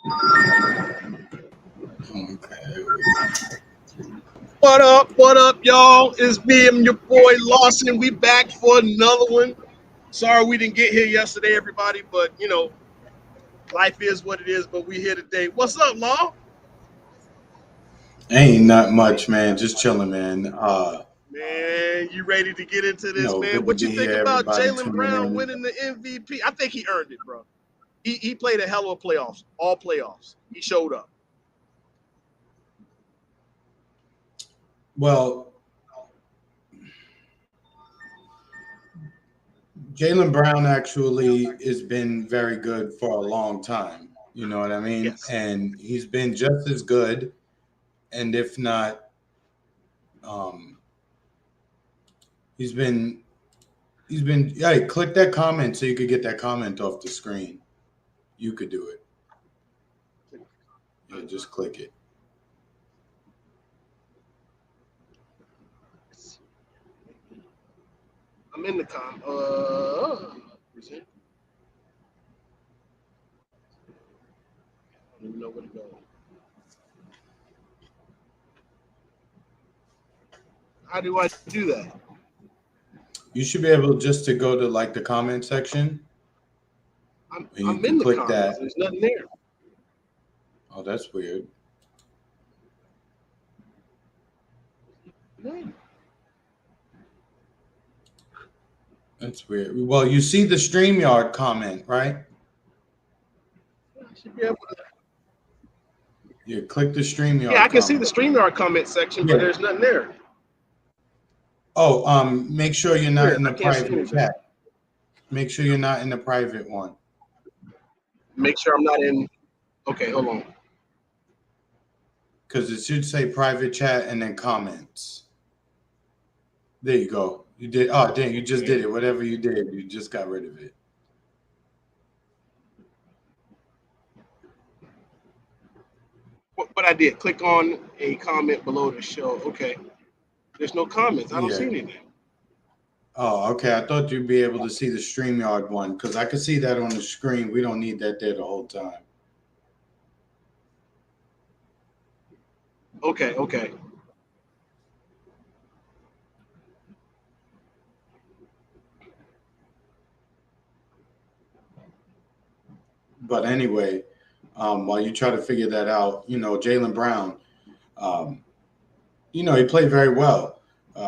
Okay. What up, y'all? It's me and your boy Lawson. We back for another one. Sorry we didn't get here yesterday, everybody, but life is what it is. But we here today. What's up, Law? Ain't not much, man. Just chilling, man. Man, you ready to get into this, man? Good to What you be think here. about Everybody Jalen tuning Brown in. winning the MVP? I think he earned it, bro. He played a hell of a playoffs, all playoffs. He showed up. Well, Jalen Brown actually has been very good for a long time. You know what I mean? Yes. And he's been just as good, and if not, um, he's been Yeah, click that comment so you could get that comment off the screen. You could do it. Yeah, just click it. I'm in the con. Is it? I don't even know where to go. How do I do that? You should be able just to go to like the comment section, and you I'm could in the click comments. that. There's nothing there. Oh, that's weird. No. That's weird. Well, you see the StreamYard comment, right? I should be able to. You click the Yeah, I StreamYard can see the comment. StreamYard comment section, but Yeah. there's nothing there. Oh, make sure you're not Weird. in I the can't see private anything. chat. Make sure you're not in the private one. Make sure I'm not in. Okay, hold on. Because it should say private chat and then comments. There you go. You did. Oh, dang, you just did it. Whatever you did, you just got rid of it. What I did, click on a comment below the show. Okay. There's no comments. I don't see Yeah. anything. Oh, okay. I thought you'd be able to see the StreamYard one because I could see that on the screen. We don't need that there the whole time. Okay. But anyway, while you try to figure that out, Jalen Brown, um, he played very well.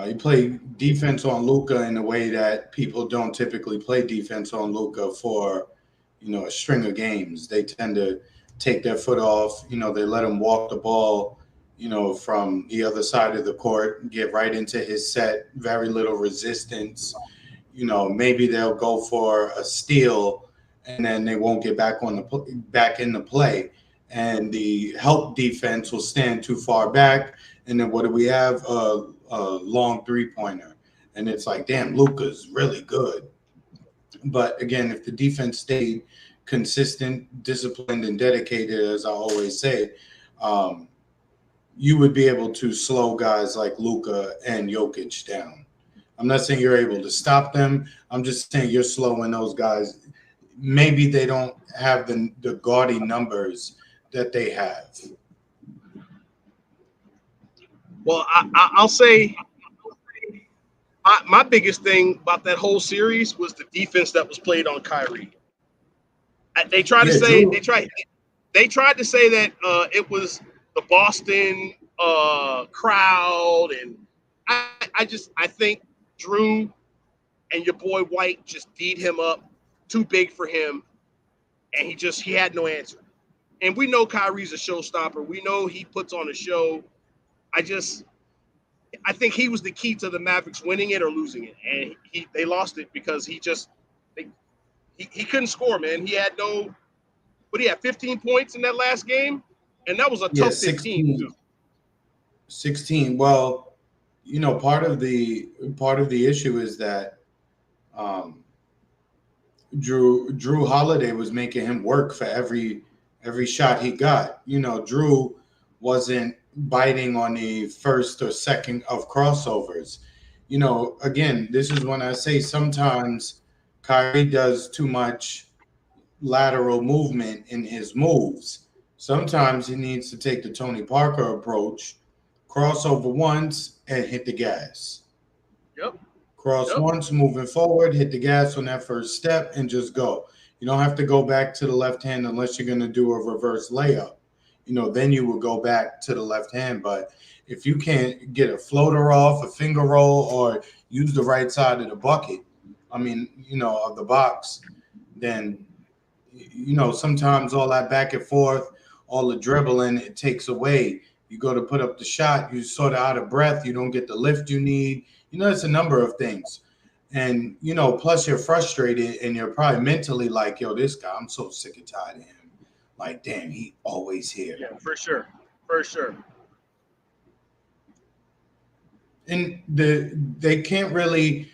He played defense on Luka in a way that people don't typically play defense on Luka for, a string of games. They tend to take their foot off. They let him walk the ball, from the other side of the court, get right into his set, very little resistance. Maybe they'll go for a steal and then they won't get back in the play. And the help defense will stand too far back. And then what do we have? A long 3-pointer. And it's like, damn, Luka's really good. But again, if the defense stayed consistent, disciplined, and dedicated, as I always say, you would be able to slow guys like Luka and Jokic down. I'm not saying you're able to stop them. I'm just saying you're slowing those guys. Maybe they don't have the gaudy numbers that they have. Well, I'll say my biggest thing about that whole series was the defense that was played on Kyrie. They tried to Yeah, say Drew. they tried to say that it was the Boston crowd, and I think Drew and your boy White just beat him up, too big for him, and he had no answer. And we know Kyrie's a showstopper. We know he puts on a show. I think he was the key to the Mavericks winning it or losing it, and they lost it because he couldn't score, man. He had no. But he had 15 points in that last game, and that was a Yeah, tough 15 16. too. 16. Well, part of the issue is that um, Drew Holiday was making him work for every shot he got. Drew wasn't biting on the first or second of crossovers. Again, this is when I say sometimes Kyrie does too much lateral movement in his moves. Sometimes he needs to take the Tony Parker approach, cross over once and hit the gas. Yep. Cross Yep. once, moving forward, hit the gas on that first step, and just go. You don't have to go back to the left hand unless you're going to do a reverse layup. Then you would go back to the left hand. But if you can't get a floater off, a finger roll, or use the right side of the bucket, of the box, then sometimes all that back and forth, all the dribbling, it takes away. You go to put up the shot, you sort of out of breath, you don't get the lift you need. It's a number of things. And, plus you're frustrated and you're probably mentally like, yo, this guy, I'm so sick and tired of him. Like, damn, he always here. Yeah, for sure. For sure. And they can't really,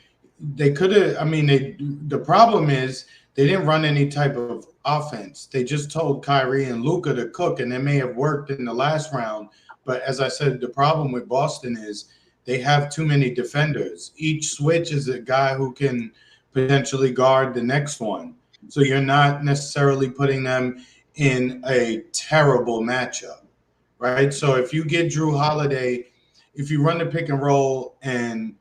they could have, the problem is they didn't run any type of offense. They just told Kyrie and Luka to cook, and it may have worked in the last round. But as I said, the problem with Boston is they have too many defenders. Each switch is a guy who can potentially guard the next one. So you're not necessarily putting them in a terrible matchup, right? So if you get Drew Holiday, if you run the pick and roll and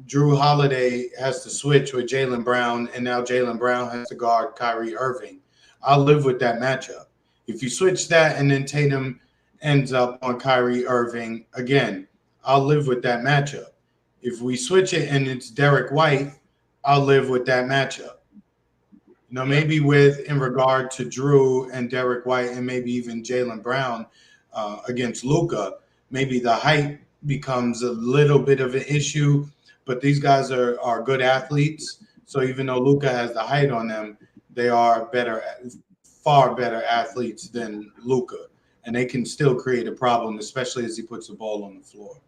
Drew Holiday has to switch with Jaylen Brown, and now Jaylen Brown has to guard Kyrie Irving, I'll live with that matchup. If you switch that and then Tatum ends up on Kyrie Irving, again, I'll live with that matchup. If we switch it and it's Derek White, I'll live with that matchup. Maybe in regard to Drew and Derek White and maybe even Jaylen Brown against Luka, maybe the height becomes a little bit of an issue, but these guys are good athletes. So even though Luka has the height on them, they are far better athletes than Luka, and they can still create a problem, especially as he puts the ball on the floor.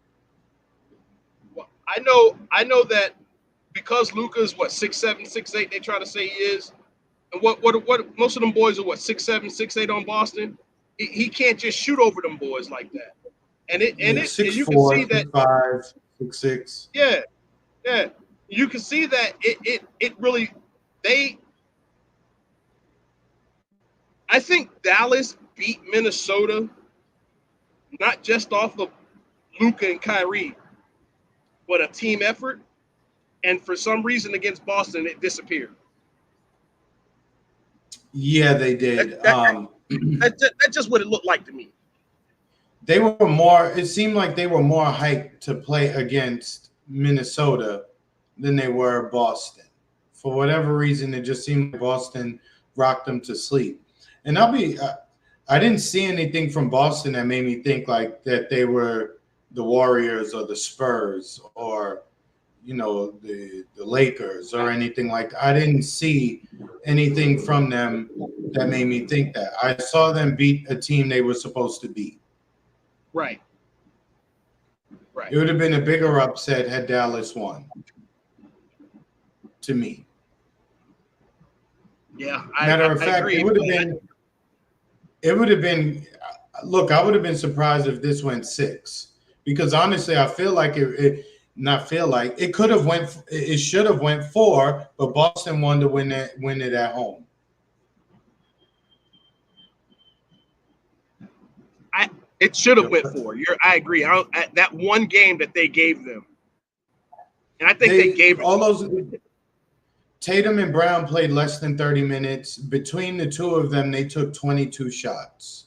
Well, I know that because Luka's 6'7", 6'8", they try to say he is. And what most of them boys are 6'7", 6'8" on Boston. He can't just shoot over them boys like that. And you can 6'4", see that 6'5", 6'6". Yeah, yeah. You can see that it really they. I think Dallas beat Minnesota not just off of Luka and Kyrie, but a team effort. And for some reason against Boston, it disappeared. Yeah, they did. That's just what it looked like to me. They were more. It seemed like they were more hyped to play against Minnesota than they were Boston. For whatever reason, it just seemed like Boston rocked them to sleep. And I didn't see anything from Boston that made me think like that they were the Warriors or the Spurs or the Lakers or anything like that. I didn't see anything from them that made me think that. I saw them beat a team they were supposed to beat. Right. Right. It would have been a bigger upset had Dallas won. To me. Yeah. Matter of fact, agree, it would have been. Look, I would have been surprised if this went 6, because honestly, I feel like it could have went. It should have went 4, but Boston won to win it at home. It should have went 4. I agree. That one game that they gave them, and I think they gave it all those. Tatum and Brown played less than 30 minutes. Between the two of them, they took 22 shots.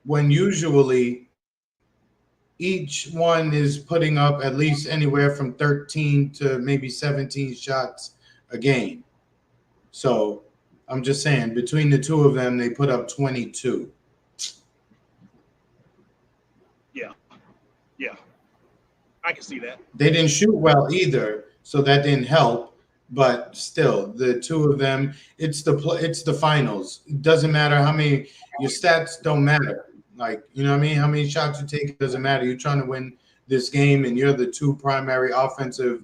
When usually each one is putting up at least anywhere from 13 to maybe 17 shots a game. So I'm just saying, between the two of them, they put up 22. Yeah. I can see that. They didn't shoot well either, so that didn't help. But still, the two of them, it's the finals. It doesn't matter how many, your stats don't matter. Like, you know what I mean? How many shots you take, it doesn't matter. You're trying to win this game, and you're the two primary offensive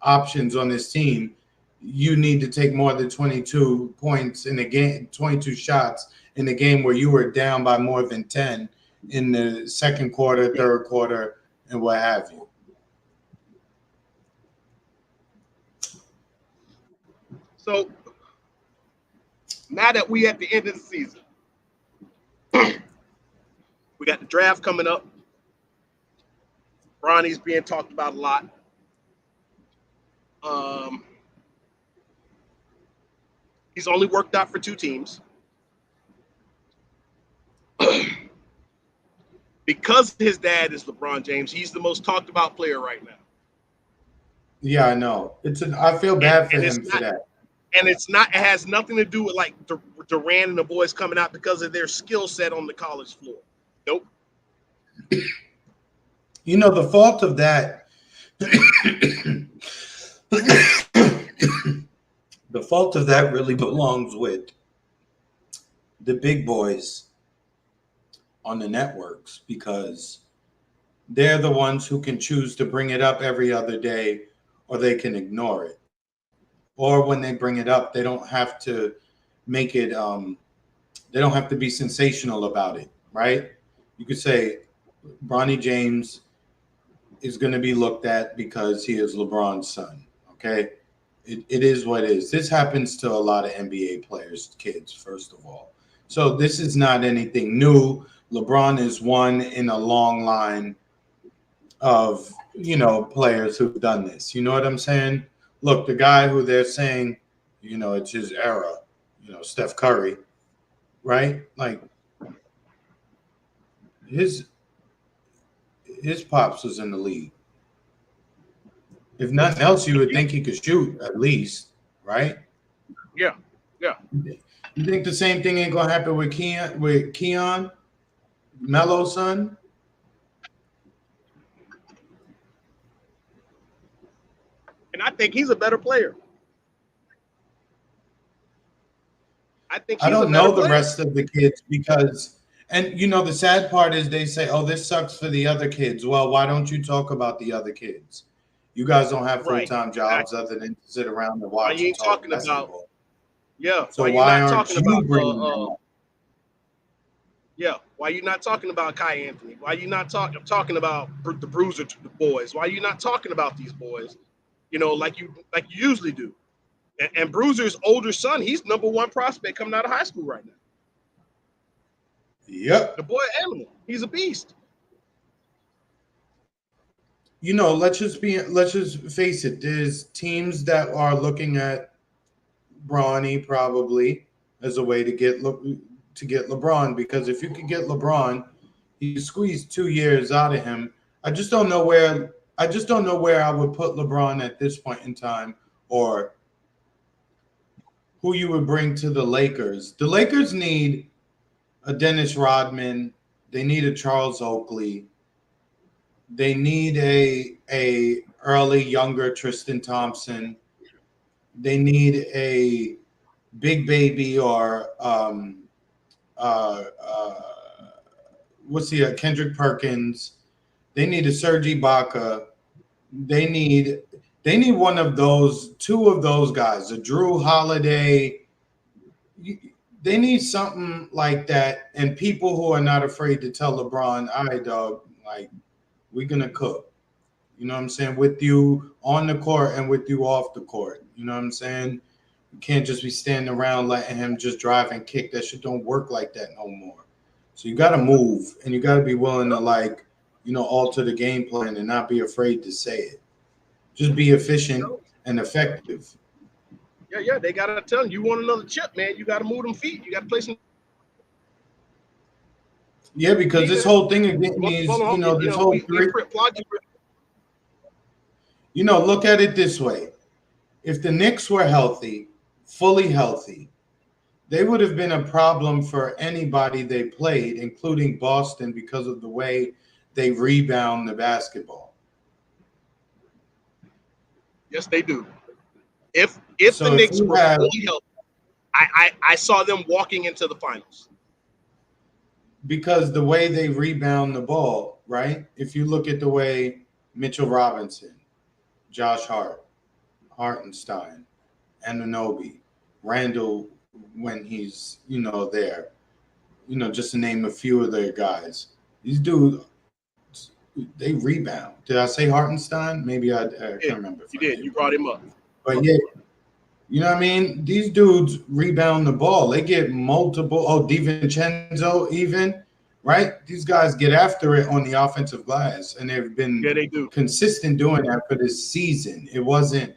options on this team. You need to take more than 22 points in a game, 22 shots in a game where you were down by more than 10 in the second quarter, third quarter, and what have you. So Now that we at the end of the season, we got the draft coming up. Bronny's being talked about a lot. Um, he's only worked out for 2 teams. Because his dad is LeBron James, he's the most talked about player right now. Yeah, I know. I feel And, bad for and it's him for not that. and it's not. It has nothing to do with like Durant and the boys coming out because of their skill set on the college floor. Nope. You know, the fault of that, the fault of that really belongs with the big boys on the networks because they're the ones who can choose to bring it up every other day or they can ignore it. Or when they bring it up, they don't have to make it, they don't have to be sensational about it, right? You could say Bronny James is going to be looked at because he is LeBron's son, okay? It is what it is. This happens to a lot of NBA players' kids, first of all. So this is not anything new. LeBron is one in a long line of, players who've done this. You know what I'm saying? Look, the guy who they're saying, it's his era, Steph Curry, right? Like his his pops was in the league. If nothing else, you would think he could shoot at least, right? Yeah. Yeah. You think the same thing ain't gonna happen with Keon, Melo's son? And I think he's a better player. I think I he's a don't better know the player. rest of the kids because, and the sad part is they say, "Oh, this sucks for the other kids." Well, why don't you talk about the other kids? You guys don't have full Right. time jobs Exactly. other than to sit around and Why watch you and ain't talk talking about? basketball. Yeah. So Why you why not aren't talking you about? bringing them up? Yeah. Why you not talking about Kai Anthony? Why you not talking about the Bruiser boys? Why you not talking about these boys? Like you usually do. And Bruiser's older son, he's #1 prospect coming out of high school right now. The Yep. boy animal, he's a beast. Let's just face it. There's teams that are looking at Bronny probably as a way to get LeBron because if you could get LeBron, you squeeze 2 years out of him. I just don't know where I would put LeBron at this point in time or who you would bring to the Lakers. The Lakers need a Dennis Rodman. They need a Charles Oakley. They need a early younger Tristan Thompson. They need a Big Baby or uh, uh, what's the Kendrick Perkins. They need a Serge Ibaka. They need they need one of those, two of those guys, a Drew Holiday. They need something like that, and people who are not afraid to tell LeBron, "All right, dog, like we're gonna cook." You know what I'm saying? With you on the court and with you off the court. You know what I'm saying? You can't just be standing around letting him just drive and kick. That shit don't work like that no more. So you got to move and you got to be willing to alter the game plan and not be afraid to say it. Just be efficient and effective. Yeah. They gotta tell him, you want another chip, man. You gotta move them feet. You gotta play some Yeah, because this defense. whole thing again is, this whole We three. plug you. Look at it this way: if the Knicks were healthy, fully healthy, they would have been a problem for anybody they played, including Boston, because of the way they rebound the basketball. Yes, they do. If the So if Knicks you were have, fully healthy, I saw them walking into the finals. because the way they rebound the ball, right? If you look at the way Mitchell Robinson, Josh Hart, Hartenstein, Anunoby, Randall, when he's, there, just to name a few of their guys, these dudes, they rebound. Did I say Hartenstein? Maybe I can't remember if You I did. did. You brought him up. But yeah, You know what I mean? These dudes rebound the ball. They get multiple. Oh, DiVincenzo, even, right? These guys get after it on the offensive glass, and they've been Yeah, they do. consistent doing that for this season. It wasn't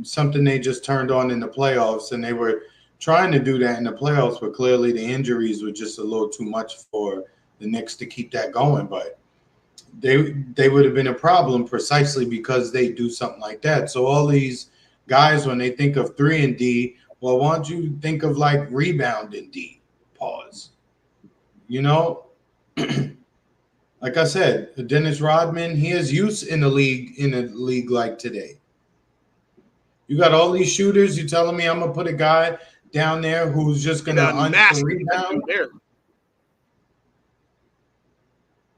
something they just turned on in the playoffs, and they were trying to do that in the playoffs, but clearly the injuries were just a little too much for the Knicks to keep that going. But they would have been a problem precisely because they do something like that. So all these guys, when they think of 3 and D, well, why don't you think of like rebound and D? Pause. You know, like I said, Dennis Rodman, he has use in a league like today. You got all these shooters. You telling me I'm gonna put a guy down there who's just gonna Rebound and hunt for basket, that rebound? dude there.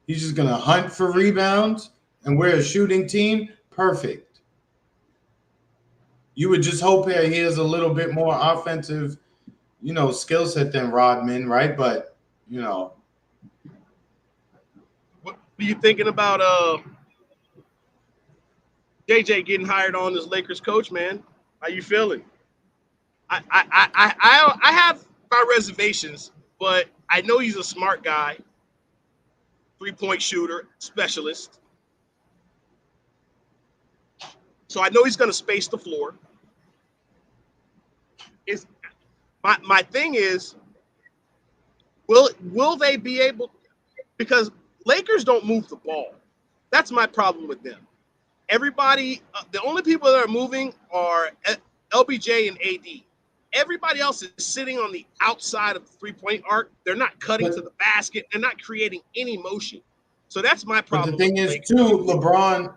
He's just gonna hunt for rebounds, and we're a shooting team. Perfect. You would just hope that he has a little bit more offensive, skill set than Rodman, right? But you know, What are you thinking about JJ getting hired on as Lakers coach, man? How you feeling? I have my reservations, but I know he's a smart guy, 3-point shooter, specialist. So I know he's going to space the floor. Is my thing is, will they be able? Because Lakers don't move the ball. That's my problem with them. Everybody, the only people that are moving are LBJ and AD. Everybody else is sitting on the outside of the 3-point arc. They're not cutting to but the basket. They're not creating any motion. So that's my the problem with thing the is Lakers. too,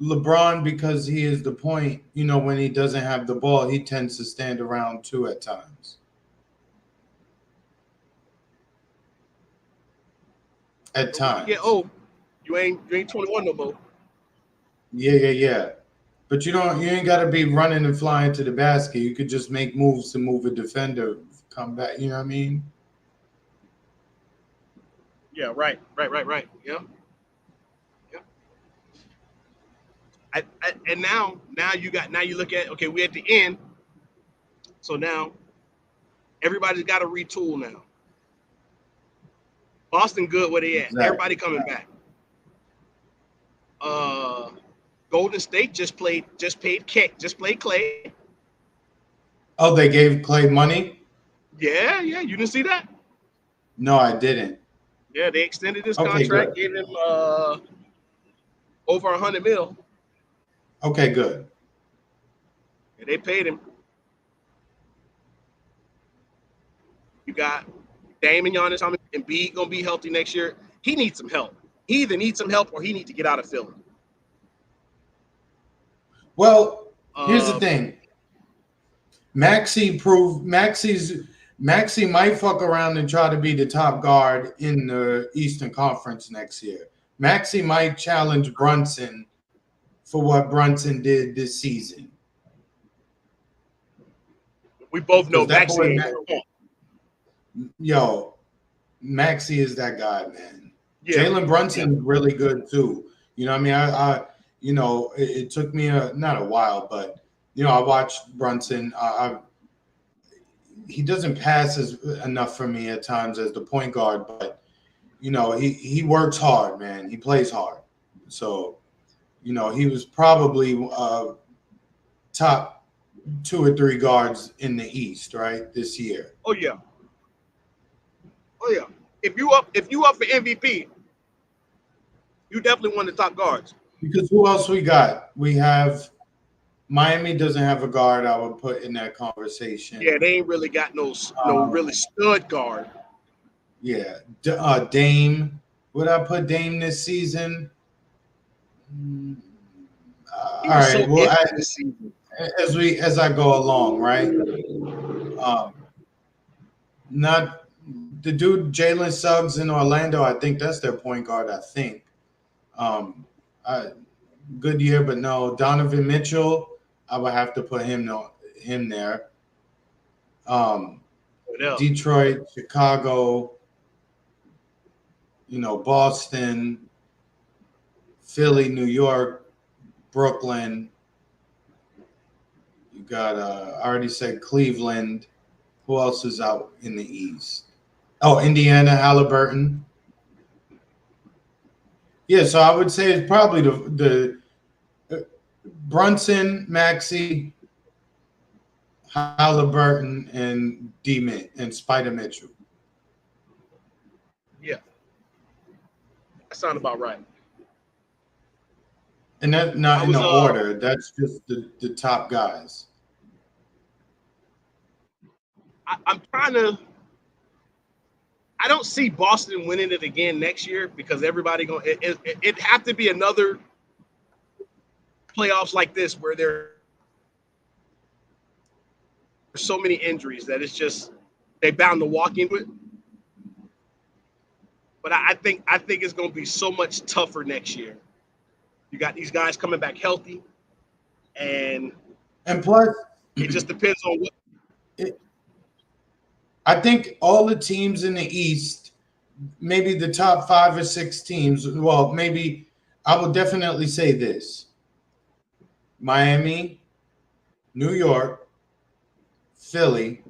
LeBron, because he is the point. When he doesn't have the ball, he tends to stand around too at times. At But when you get times. old, you ain't 21 no more. Yeah, yeah, yeah. But you ain't gotta be running and flying to the basket. You could just make moves to move a defender, come back, you know what I mean? Yeah, right. Yeah, yeah. And now you look at, okay, we're at the end. So now everybody's got to retool now. Boston good where they at. Exactly. Everybody coming back. Uh, Golden State just played Clay. Oh, they gave Clay money? Yeah. You didn't see that? No, I didn't. Yeah, they extended his Okay, contract, good. gave him over 100 mil, Okay, good. and they paid him. You got Dame and Giannis, and B gonna be healthy next year. He needs some help. He either needs some help or he needs to get out of Philly. Well, here's the Um, thing. Maxi might fuck around and try to be the top guard in the Eastern Conference next year. Maxi might challenge Brunson for what Brunson did this season. we both know Because that boy, Maxie ain't gonna want. yo, Maxi is that guy, man. Yeah, Jalen yeah, Brunson really good too. You know what I mean? It took me not a while, but I watched Brunson. He doesn't pass enough for me at times as the point guard, but he works hard, man. He plays hard. So he was probably top 2 or 3 guards in the East, right, this year. oh yeah, oh yeah. If you up for MVP, you definitely one of the top guards. Because who else we got? We have Miami doesn't have a guard I would put in that conversation. Yeah, they ain't really got no Um, really stud guard. yeah, Dame. Would I put Dame this season? Mm, He all was right. so Well, iffy this season. as I go along, right? Um, not the dude Jalen Suggs in Orlando. I think that's their point guard. I think. Um, I, Good year, but no. Donovan Mitchell. I would have to put him there. Um, What else? Detroit, Chicago, Boston, Philly, New York, Brooklyn, You got I already said Cleveland. Who else is out in the East? Oh, Indiana, Halliburton. Yeah, so I would say it's probably the Brunson, Maxey, Halliburton, and and Spider Mitchell. Yeah, that sounds about right. And that's I not in was the order. That's just the top guys. I'm trying to. I don't see Boston winning it again next year because everybody going it have to be another playoffs like this where there's so many injuries that it's just they bound to walk into it. But I think it's going to be so much tougher next year. You got these guys coming back healthy, and And plus, it just depends on what. it, I think all the teams in the East, maybe the top 5 or 6 teams, well, maybe I will definitely say this: Miami, New York, Philly,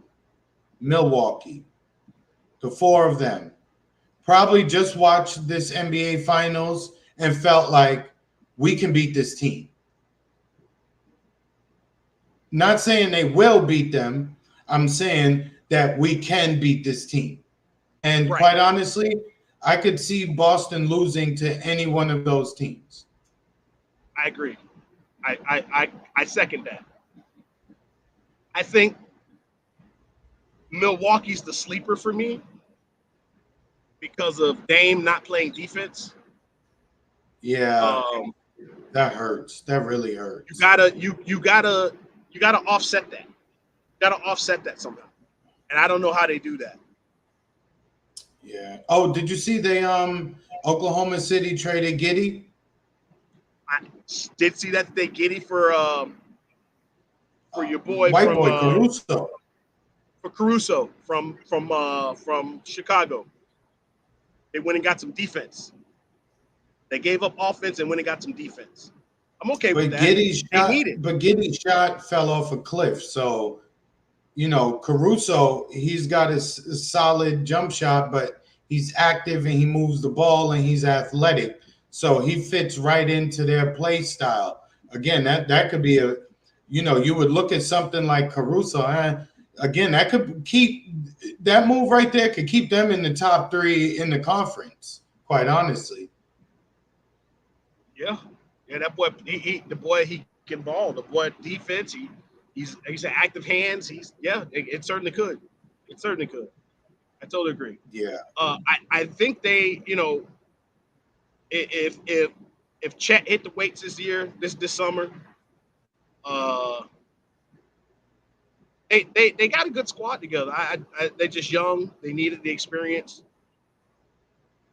Milwaukee, the four of them probably just watched this NBA Finals and felt like we can beat this team. Not saying they will beat them. I'm saying that we can beat this team. And Right, quite honestly, I could see Boston losing to any one of those teams. I agree. I second that. I think Milwaukee's the sleeper for me because of Dame not playing defense. Yeah, Um, that hurts. That really you hurts. gotta you gotta offset that. You gotta offset that somehow, and I don't know how they do that. Yeah. Oh, did you see they Oklahoma City traded Giddy? I did see that they giddy for your boy White boy Caruso. for Caruso from Chicago. They went and got some defense. They gave up offense and went and got some defense. I'm okay with that. They need it. But Giddy's shot fell off a cliff. So, Caruso, he's got a solid jump shot, but he's active and he moves the ball and he's athletic. So he fits right into their play style. Again, that could be you would look at something like Caruso. Again, that could keep that move right there could keep them in the top three in the conference, quite honestly. Yeah, yeah. That boy, the boy, he can ball. The boy defense, he's an active hands. It certainly could. It certainly could. I totally agree. Yeah. I think they, if if Chet hit the weights this year, this summer, uh, they got a good squad together. They're just young. They needed the experience.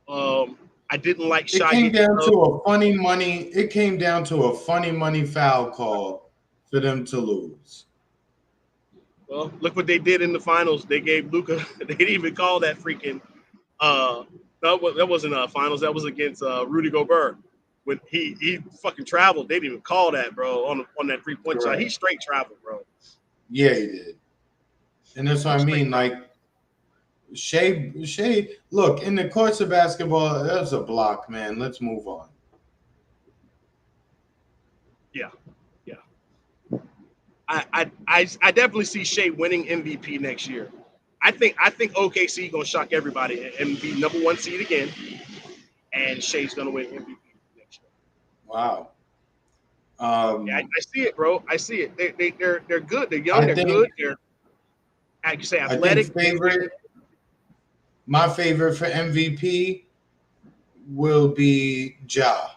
I didn't like It Shy came getting down to subbed. a funny money. It came down to a funny money foul call for them to lose. Well, look what they did in the finals. They gave Luca. They didn't even call that freaking. Uh, that wasn't finals. That was against Rudy Gobert when he fucking traveled. They didn't even call that, bro, on that 3 point shot. He Correct. straight traveled, bro. Yeah, he did. And that's what He I straight mean. traveled. Like Shea. Look, in the course of basketball, that was a block, man. Let's move on. Yeah, yeah. I definitely see Shea winning MVP next year. I think OKC gonna shock everybody and be number one seed again, and Shea's gonna win MVP next year. Wow. Yeah, Um, I see it, bro. I see it. They're good. They're young. I They're think good. They're like you say I think athletic. my favorite for MVP will be Ja.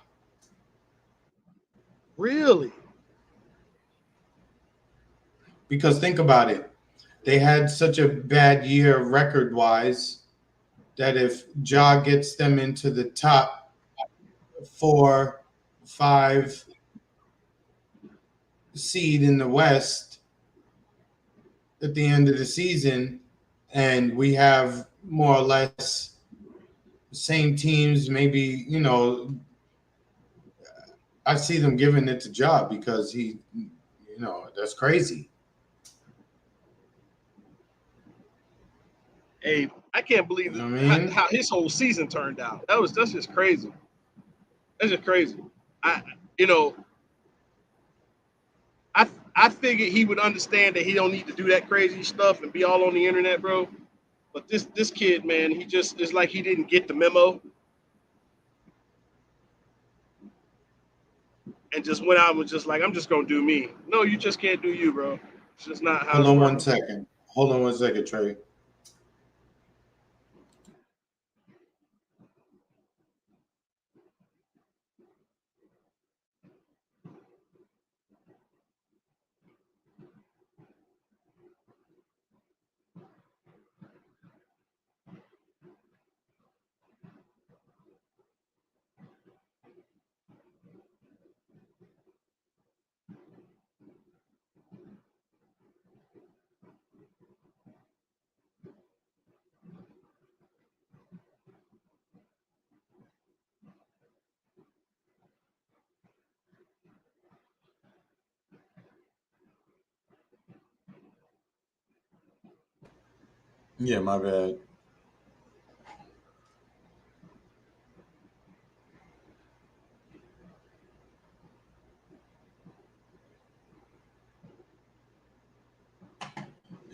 Really. Because think about it. They had such a bad year record wise that if Ja gets them into the top 4, 5 seed in the West at the end of the season, and we have more or less the same teams, maybe, I see them giving it to Ja because that's crazy. Hey, I can't believe You know what I mean? how his whole season turned out. That's just crazy. That's just crazy. I you know I figured he would understand that he don't need to do that crazy stuff and be all on the internet, bro. But this kid, man, he just is like he didn't get the memo and just went out and was just like, I'm just gonna do me. No, you just can't do you, bro. It's just not how Hold it's on one working. second. Hold on one second, Trey. Yeah, my bad.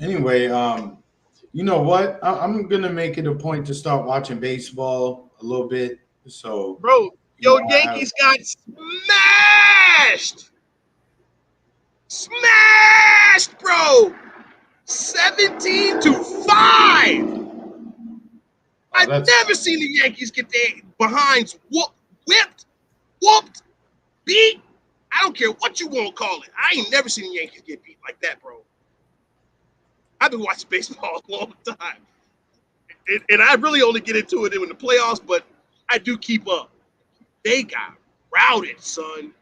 Anyway, you know what? I'm gonna make it a point to start watching baseball a little bit. So, Bro, you yo, know, I have. Yankees got smashed! Smashed, bro! 17-5. Oh, I've that's never seen the Yankees get their behinds whipped, whooped, beat. I don't care what you want to call it. I ain't never seen the Yankees get beat like that, bro. I've been watching baseball a long time. And I really only get into it in the playoffs, but I do keep up. They got routed, son.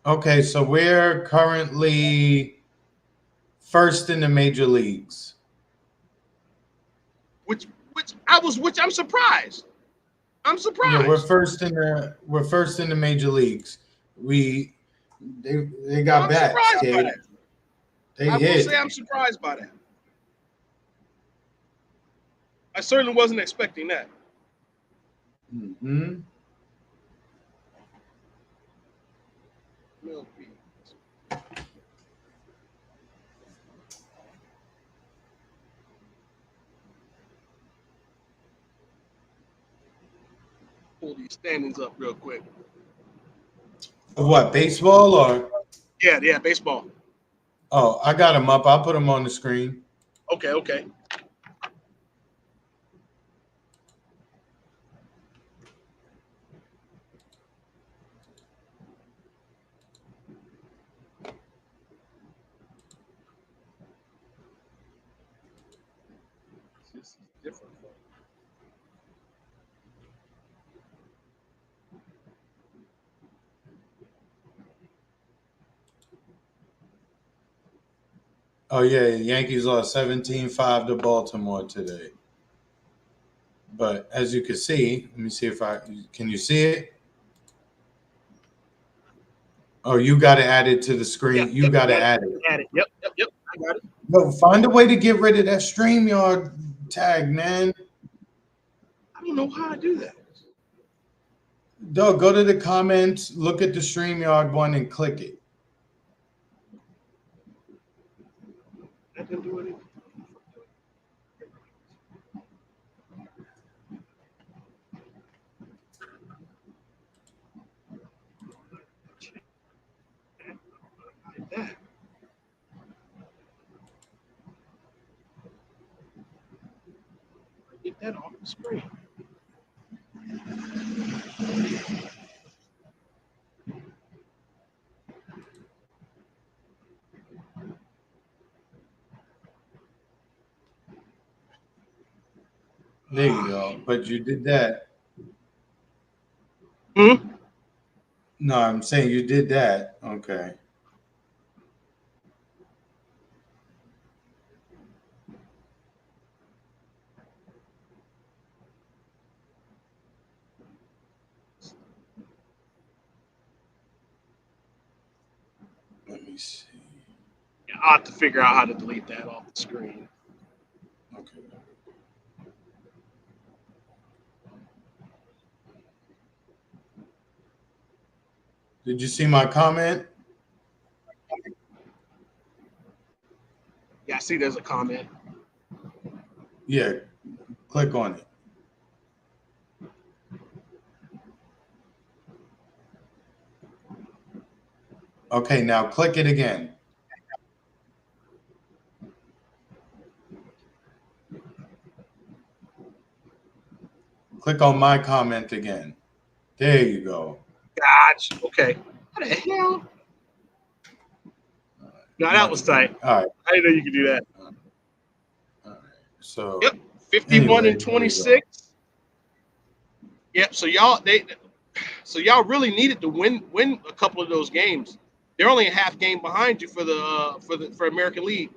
okay. So we're currently first in the major leagues. Which which I'm surprised. I'm Yeah, surprised. we're first in the major leagues. We they No, got I'm bats, surprised by kid. that. They I will say hit. I'm surprised by that. I certainly wasn't expecting that. Hmm. Pull these standings up real quick. Of what, baseball or? Yeah, yeah, baseball. Oh, I got them up. I'll put them on the screen. Okay, okay. This is different. Oh yeah, Yankees lost 17-5 to Baltimore today. But as you can see, let me see if I can you see it? Oh, you got to add it to the Yeah, screen. You yep, got to got it. add it. Got it. Yep, yep, yep. I got it. Yo, find a way to get rid of that StreamYard tag, man. I don't know how I do that. Doug, go to the comments, look at the StreamYard one, and click it. That didn't do anything. Like that. Get that off the screen. There you go. But you did that. Hmm? No, I'm saying you did that. Okay. me see. I'll have to figure out how to delete that off the screen. Okay. Did you see my comment? Yeah, I see there's a comment. Yeah, click on it. Okay, now click it again. Click on my comment again. There you go. Gotcha. Okay. What the hell? No, that was tight. All right. I didn't know you could do that. All right. So Yep. 51 anyway, and 26. Yep. So y'all really needed to win a couple of those games. They're only a half game behind you for American League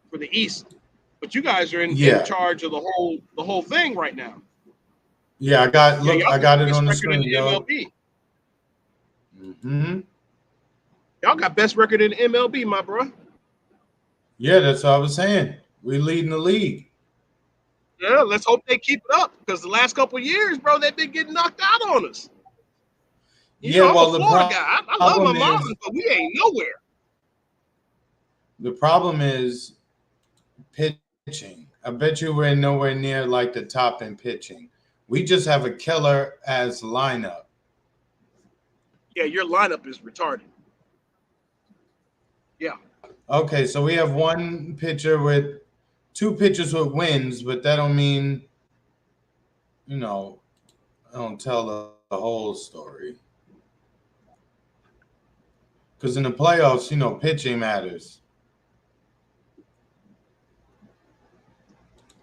for the East, but you guys are in Yeah. charge of the whole thing right now. Yeah, I got it on the Best record in screen, the yo. MLB. Mm-hmm. Y'all got best record in the MLB, my bro. Yeah, that's what I was saying. We leading the league. Yeah, let's hope they keep it up because the last couple of years, bro, they've been getting knocked out on us. You Yeah, know, I'm well, a Florida guy. I love my Marlins, but we ain't nowhere. The problem is pitching. I bet you we're nowhere near like the top in pitching. We just have a killer as lineup. Yeah, your lineup is retarded. Yeah. Okay, so we have one pitcher with two pitchers with wins, but that don't mean, you know, I don't tell the whole story. Because in the playoffs, pitching matters.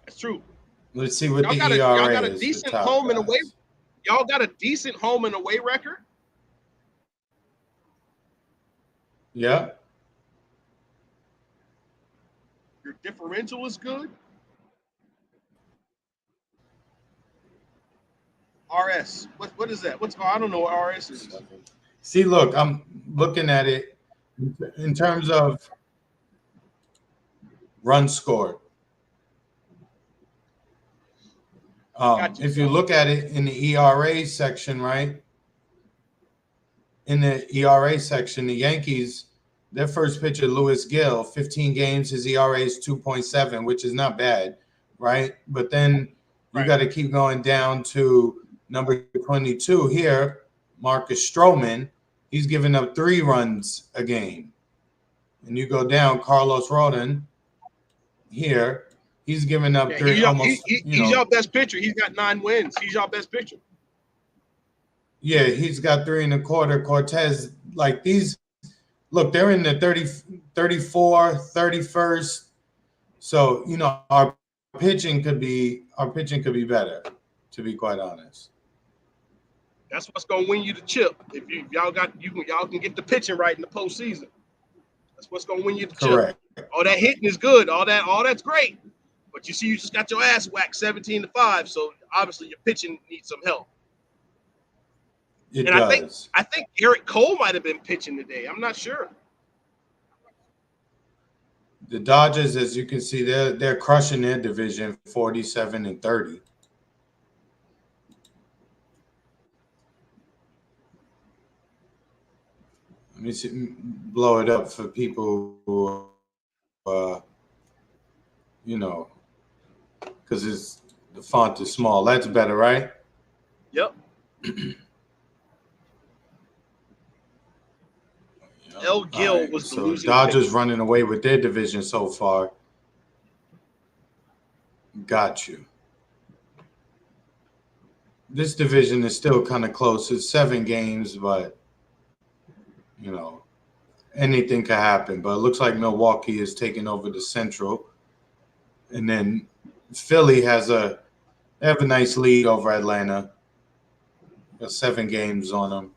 That's true. Let's see what Y'all the got ERA a is for decent top home and away. guys. Y'all got a decent home and away record. Yeah. Your differential is good. RS. What is that? I don't know what RS is. See, look, I'm looking at it in terms of runs scored. If you look at it in the ERA section, right? In the ERA section, the Yankees, their first pitcher, Lewis Gill, 15 games, his ERA is 2.7, which is not bad, right? But then you got to keep going down to number 22 here, Marcus Stroman. He's giving up 3 runs a game. And you go down, Carlos Rodon here. He's giving up 3 almost. He's your best pitcher. He's got 9 wins. He's your best pitcher. Yeah, he's got 3 1/4. Cortez, like these, look, they're in the 30, 34, 31st. So, our pitching could be better, to be quite honest. That's what's gonna win you the chip. If y'all can get the pitching right in the postseason. That's what's gonna win you the chip. All that hitting is good. All that's great. But you see, you just got your ass whacked 17-5. So obviously your pitching needs some help. It does. I think Eric Cole might have been pitching today. I'm not sure. The Dodgers, as you can see, they're crushing their division, 47-30. Let me see, blow it up for people who, because the font is small. That's better, right? Yep. L. Gill was the losing Dodgers pitcher. running away with their division so far. Got you. This division is still kind of close. It's 7 games, but anything could happen. But it looks like Milwaukee is taking over the Central, and then Philly they have a nice lead over Atlanta. Got 7 games on them.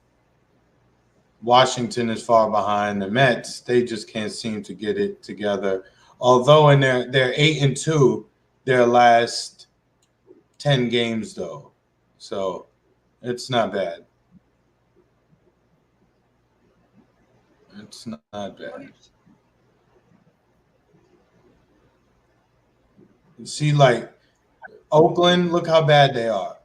Washington is far behind. The Mets, they just can't seem to get it together. Although they're 8-2 their last 10 games though. So it's not bad. It's not bad. You see, like Oakland, look how bad they are.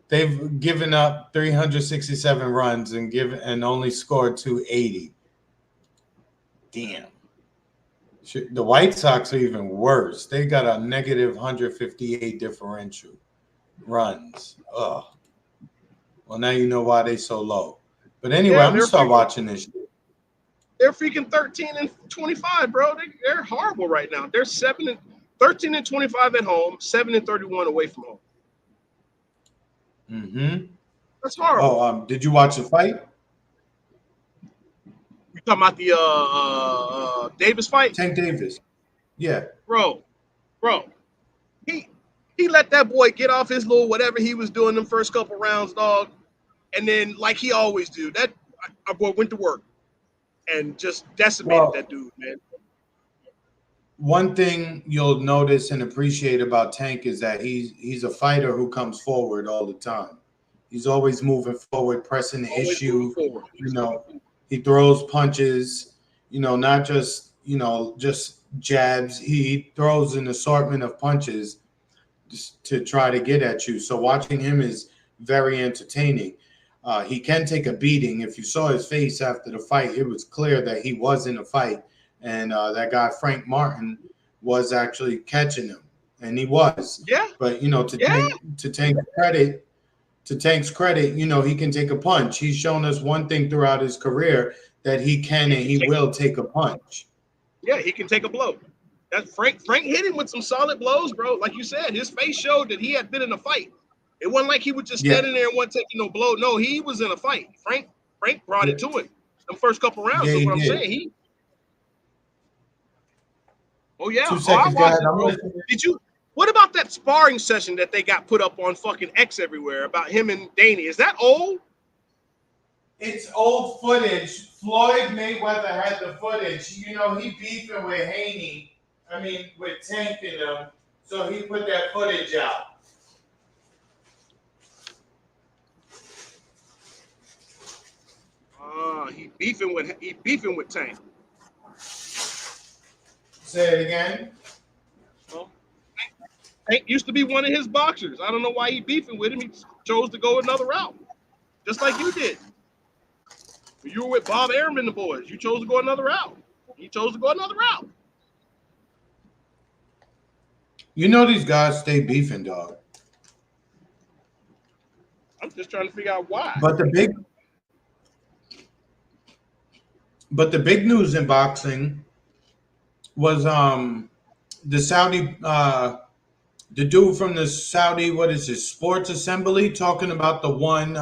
They've given up 367 runs and only scored 280. Damn. The White Sox are even worse. They got a negative 158 differential runs. Ugh. Well, now you know why they so low. But anyway, Yeah, I'm gonna start watching this shit. they're freaking 13-25, bro. They're horrible right now. They're 13-25 at home, 7-31 away from home. Mm-hmm. That's horrible. Oh, did you watch the fight? You talking about the Davis fight, Tank Davis. Yeah. bro? Bro, he he let that boy get off his little whatever he was doing them first couple rounds, dog, and then like he always do, that our boy went to work and just decimated that Well, dude, man. one thing you'll notice and appreciate about Tank is that he's a fighter who comes forward all the time. He's always moving forward, pressing the Always moving issue. forward. You know, he throws punches. You know, not just just jabs. He throws an assortment of punches just to try to get at you. So watching him is very entertaining. He can take a beating. If you saw his face after the fight, it was clear that he was in a fight, and that guy Frank Martin was actually catching him, and he was. Yeah, But yeah. to Tank's credit, he can take a punch. He's shown us one thing throughout his career that he can and he will take a punch. Yeah, he can take a blow. That Frank hit him with some solid blows, bro. Like you said, his face showed that he had been in a fight. It wasn't like he was just Yeah, standing there and wasn't taking no blow. No, he was in a fight. Frank brought yeah, it to him. The first couple rounds. yeah, So he what I'm did. saying, he. Oh yeah. Two Oh, I seconds, guys. watched it, I'm bro. listening. Did you? What about that sparring session that they got put up on fucking X everywhere about him and Danny? Is that old? It's old footage. Floyd Mayweather had the footage. He beefing with Haney. I mean, with Tank and them. So he put that footage out. He beefing with Tank. Say it again. Well, Tank used to be one of his boxers. I don't know why he beefing with him. He chose to go another route, just like you did. You were with Bob Arum and the boys. You chose to go another route. He chose to go another route. These guys stay beefing, dog. I'm just trying to figure out why. But the big news in boxing was the Saudi the dude from the Saudi, what is it, sports assembly, talking about the one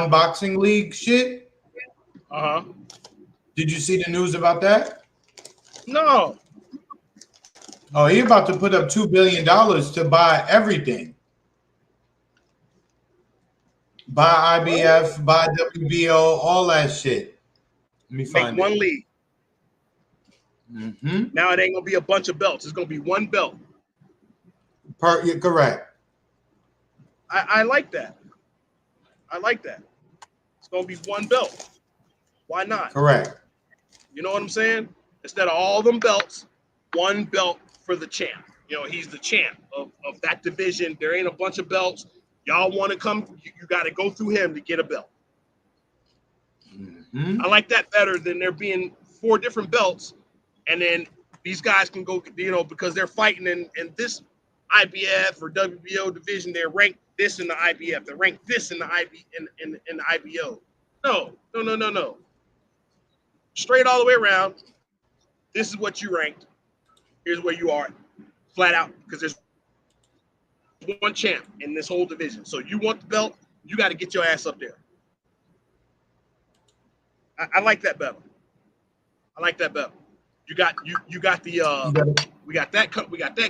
boxing league shit. Uh huh. Did you see the news about that? No. Oh, he about to put up $2 billion to buy everything. Buy IBF, buy WBO, all that shit. Let me Make find one it. league. Mm-hmm. Now it ain't gonna be a bunch of belts. It's gonna be one belt. You're correct. I like that. I like that. It's gonna be one belt. Why not? Correct. You know what I'm saying? Instead of all them belts, one belt for the champ. He's the champ of that division. There ain't a bunch of belts. Y'all want to come, you got to go through him to get a belt. Mm-hmm. I like that better than there being 4 different belts. And then these guys can go, because they're fighting in this IBF or WBO division, they're ranked this in the IBF. They're ranked this in the in the IBO. No. Straight all the way around. This is what you ranked. Here's where you are, flat out, because there's one champ in this whole division. So you want the belt, you got to get your ass up there. I like that better. I like that better. You got the we got that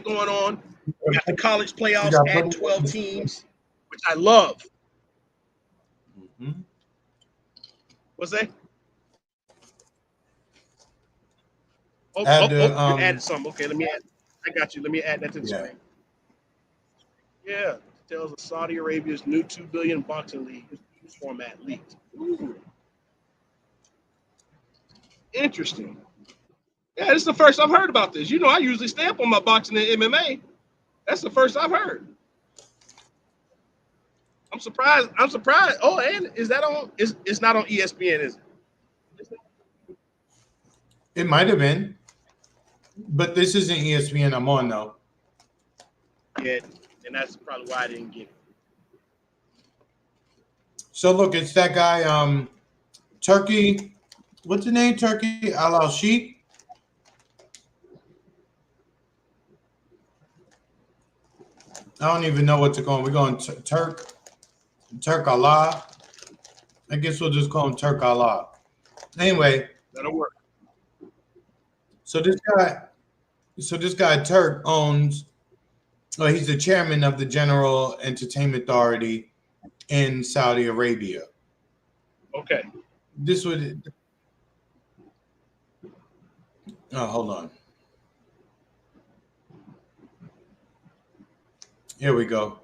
going on. We got the college playoffs at 12 teams, which I love. Mm-hmm. What's that? You added something. Okay, let me add. I got you. Let me add that to the screen. Yeah, tells of Saudi Arabia's new $2 billion boxing league format leaked. Ooh. Interesting. Yeah, this is the first I've heard about this. You know, I usually stay up on my boxing and MMA. That's the first I've heard. I'm surprised. I'm surprised. Oh, and is that on? It's not on ESPN, is it? It might have been, but this isn't ESPN I'm on though. Yeah, and that's probably why I didn't get it. So look, it's that guy, Turkey. What's the name? Turkey Al Sheikh. I don't even know what to call him. We're going Turk Allah. I guess we'll just call him Turk Allah. Anyway, That'll work. so this guy Turk owns. Well, he's the chairman of the General Entertainment Authority in Saudi Arabia. Okay. This would. Oh, hold on. Here we go.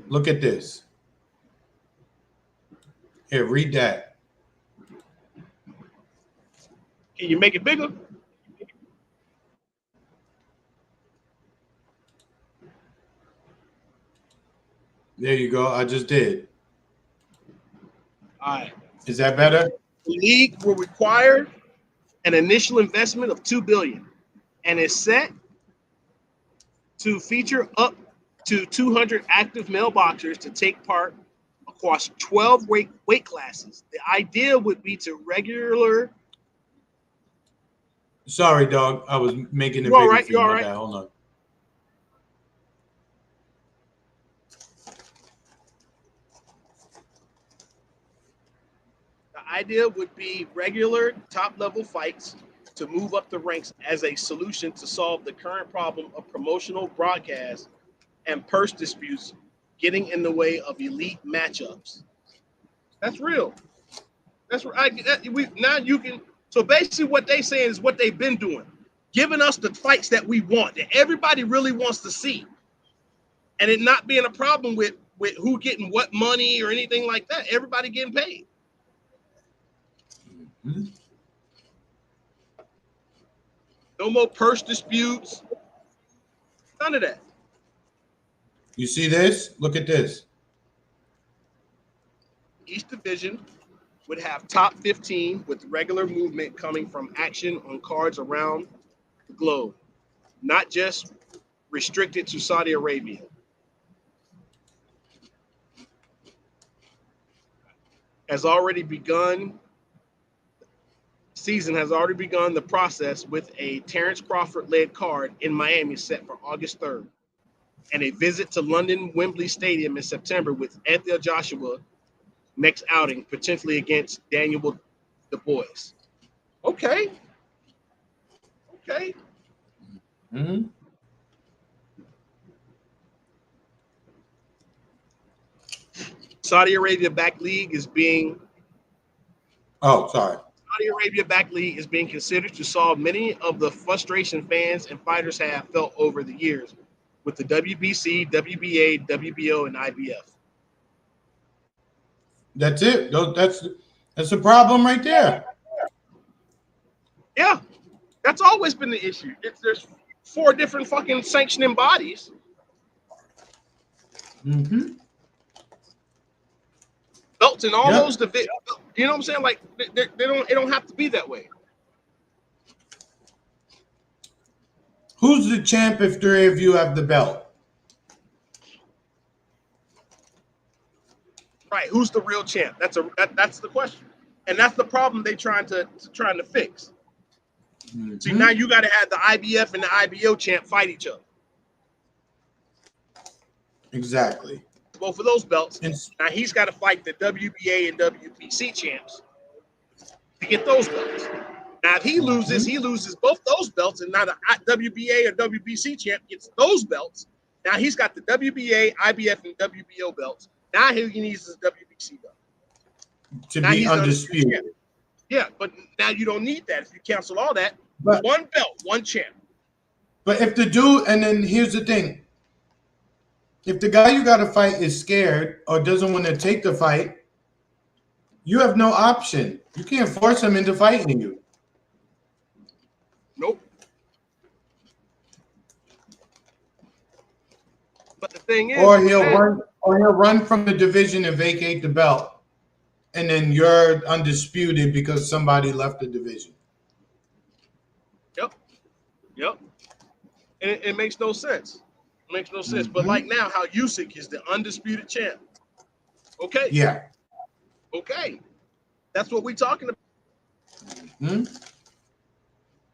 Look at this. Here, read that. Can you make it bigger? There you go. I just did. All right. Is that better? The league will require an initial investment of $2 billion and is set to feature up to 200 active male boxers to take part across 12 weight classes. The idea would be to regular. Sorry, dog. I was making it You all bigger right? for You you. all My right? bad. Hold on. The idea would be regular top-level fights to move up the ranks as a solution to solve the current problem of promotional broadcasts and purse disputes getting in the way of elite matchups. That's real. That's right. Now you can. So basically, what they saying is what they've been doing, giving us the fights that we want, that everybody really wants to see, and it not being a problem with who getting what money or anything like that. Everybody getting paid. Mm-hmm. No more purse disputes. None of that. You see this? Look at this. Each division would have top 15 with regular movement coming from action on cards around the globe, not just restricted to Saudi Arabia. Has already begun. Season has already begun the process with a Terrence Crawford-led card in Miami set for August 3rd, and a visit to London Wembley Stadium in September with Anthony Joshua next outing, potentially against Daniel Du Bois. Okay. Mm-hmm. Saudi Arabia backed league is being. Oh, sorry. Saudi Arabia backed league is being considered to solve many of the frustration fans and fighters have felt over the years with the WBC, WBA, WBO, and IBF. That's it. That's a problem right there. Yeah, that's always been the issue. There's 4 different fucking sanctioning bodies. Mm-hmm. Belts in all Yep. those divisions. You know what I'm saying? Like they don't. It don't have to be that way. Who's the champ if 3 of you have the belt? Right? Who's the real champ? That's the question, and that's the problem they trying to fix. Mm-hmm. See, now you got to have the IBF and the IBO champ fight each other. Exactly. Both of those belts. It's, Now he's got to fight the WBA and WBC champs to get those belts. Now if he loses both those belts, and now the WBA or WBC champ gets those belts. Now he's got the WBA, IBF, and WBO belts. Now he needs his WBC belt to now be undisputed. Yeah, but now you don't need that. If you cancel all that, But one belt, one champ. But if the dude, and then here's the thing. If the guy you got to fight is scared or doesn't want to take the fight, You have no option. You can't force him into fighting you. Nope. But the thing is, with that, Or he'll run from the division and vacate the belt, and then you're undisputed because somebody left the division. yep, yep, and it makes no sense. It makes no sense. But like Hmm. now, how Usyk is the undisputed champ. Okay, Yeah. okay, that's what we're talking Hmm?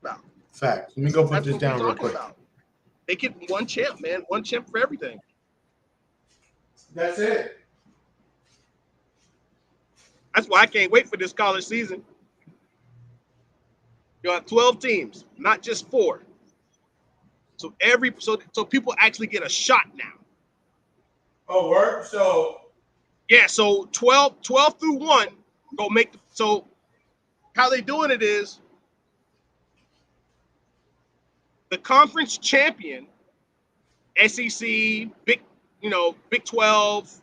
about. Fact. Let me go put That's this what we're down real talking quick. about. They get one champ, man. One champ for everything. That's it. That's why I can't wait for this college season. You have 12 teams, not just 4. So people actually get a shot now. Oh, work. So Yeah, so 12 through 1 go make so how they doing it is the conference champion, SEC, Big 12,